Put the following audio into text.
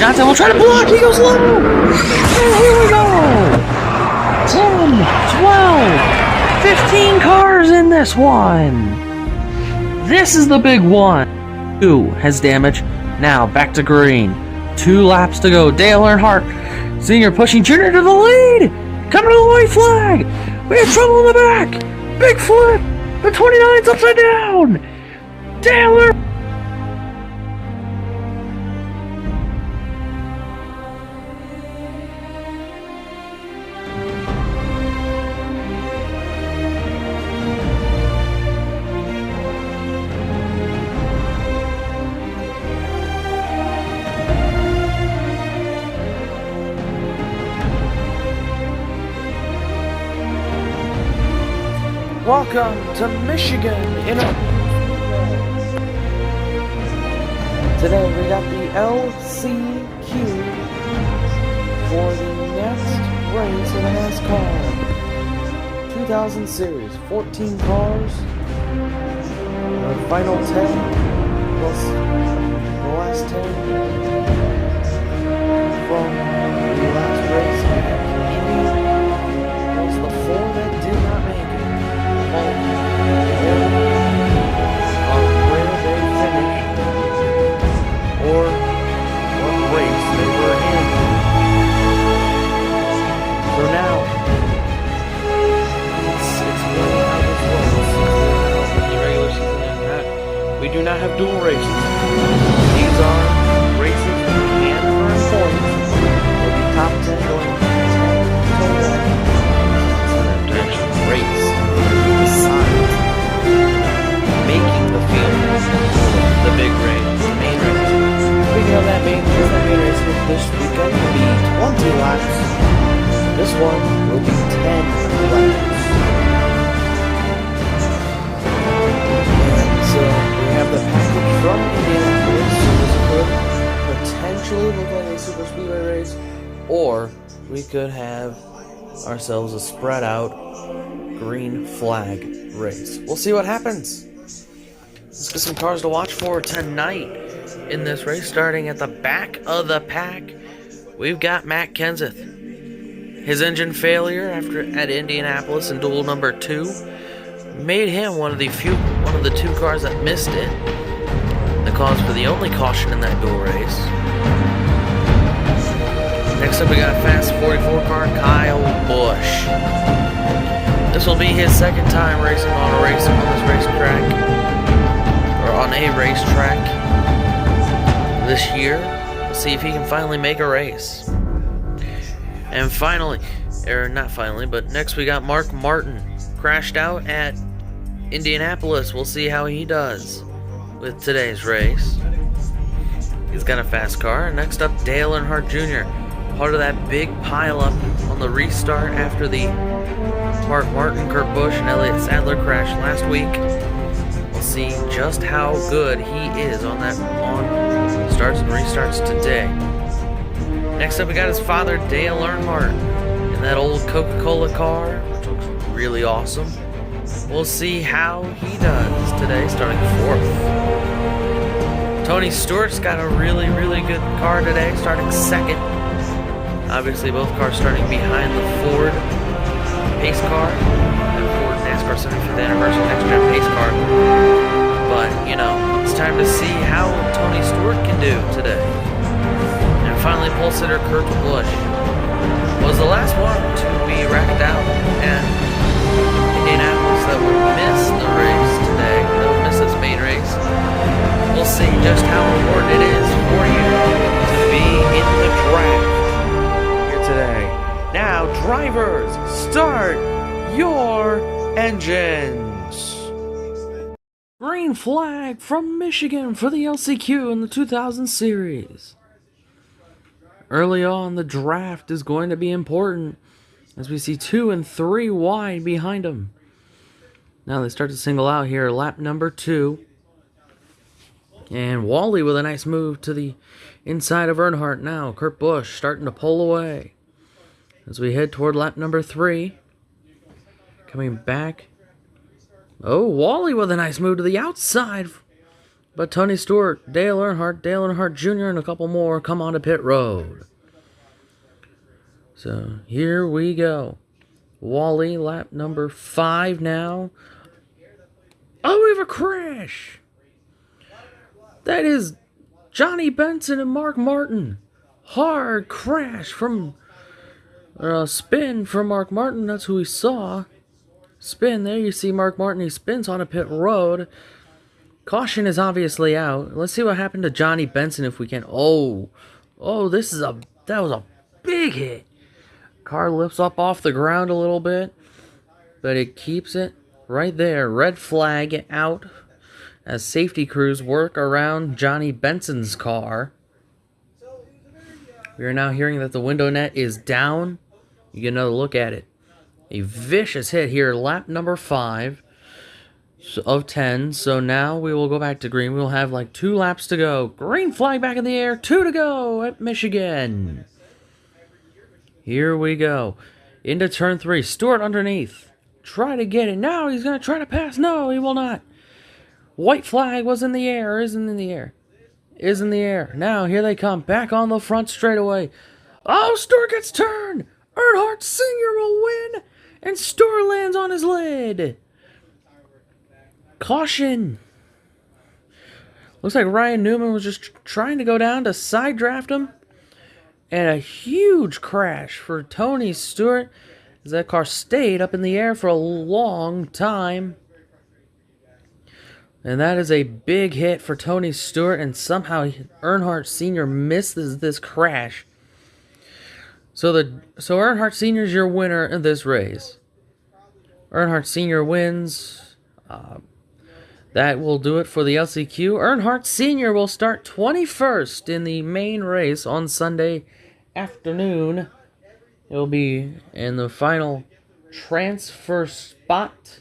Johnson will try to block. He goes low. And here we go. 10, 12, 15 cars in this one. This is the big one. 2 has damage. Now back to green. 2 laps to go. Dale Earnhardt Sr. pushing Junior to the lead. Coming to the white flag. We have trouble in the back. Big flip. The 29's upside down. Dale Earnhardt. Welcome to Michigan Today we got the LCQ for the next race in the NASCAR 2000 series. 14 cars. The final 10 plus the last 10 from the last race at Indy plus the 4 that did not make it. Where they finished or what race they were in. So now it's really how this works. The regular season and that we do not have dual races. These are races and earn points. Will be top 10 going 10 to 1. So that to actually race. Besides making the field the big race, the main race. Speaking of that main race, this weekend will be 20 laps. This one will be 10 laps. And so we have the package from Indianapolis, so this could potentially look like a super speedway race, or we could have ourselves a spread out green flag race. We'll see what happens. Let's get some cars to watch for tonight in this race. Starting at the back of the pack, we've got Matt Kenseth. His engine failure at Indianapolis in duel number 2 made him one of the 2 cars that missed it. The cause for the only caution in that duel race. Next up we got Fast 44 car Kyle Busch. This will be his second time racing on this racetrack, or on a racetrack this year. We'll see if he can finally make a race. And finally, or not finally, but next we got Mark Martin. Crashed out at Indianapolis. We'll see how he does with today's race. He's got a fast car. Next up, Dale Earnhardt Jr. Part of that big pileup on the restart after the Mark Martin, Kurt Busch, and Elliott Sadler crash last week. We'll see just how good he is on starts and restarts today. Next up, we got his father, Dale Earnhardt, in that old Coca-Cola car, which looks really awesome. We'll see how he does today, starting 4th. Tony Stewart's got a really, really good car today, starting 2nd. Obviously, both cars starting behind the Ford pace car, the Ford NASCAR 75th anniversary next gen pace car. But, it's time to see how Tony Stewart can do today. And finally, pole sitter Kurt Busch was the last one to be racked out at Indianapolis that would miss the race today, that would miss this main race. We'll see just how important it is for you to be in the draft here today. Now, drivers, start your engines. Green flag from Michigan for the LCQ in the 2000 series. Early on, the draft is going to be important as we see 2 and 3 wide behind them. Now they start to single out here, lap number 2. And Wally with a nice move to the inside of Earnhardt now. Kurt Busch starting to pull away as we head toward lap number 3. Coming back. Oh, Wally with a nice move to the outside. But Tony Stewart, Dale Earnhardt Jr., and a couple more come onto pit road. So here we go. Wally, lap number 5 now. Oh, we have a crash. That is Johnny Benson and Mark Martin. Hard crash from spin from Mark Martin. That's who we saw. Spin there. You see Mark Martin. He spins on a pit road. Caution is obviously out. Let's see what happened to Johnny Benson if we can. Oh, that was a big hit. Car lifts up off the ground a little bit, but it keeps it right there. Red flag out as safety crews work around Johnny Benson's car. We are now hearing that the window net is down. You get another look at it. A vicious hit here, lap number 5 of 10. So now we will go back to green. We'll have like 2 laps to go. Green flag back in the air. 2 to go at Michigan. Here we go. Into turn 3. Stewart underneath. Try to get it. Now he's going to try to pass. No, he will not. White flag was in the air. Isn't in the air. Is in the air. Now here they come. Back on the front straightaway. Oh, Stewart gets turned. Earnhardt Sr. will win. And Stewart lands on his lid. Caution. Looks like Ryan Newman was just trying to go down to side draft him. And a huge crash for Tony Stewart as that car stayed up in the air for a long time. And that is a big hit for Tony Stewart, and somehow Earnhardt Sr. misses this crash. So Earnhardt Sr. is your winner in this race. Earnhardt Sr. wins. That will do it for the LCQ. Earnhardt Sr. will start 21st in the main race on Sunday afternoon. It will be in the final transfer spot.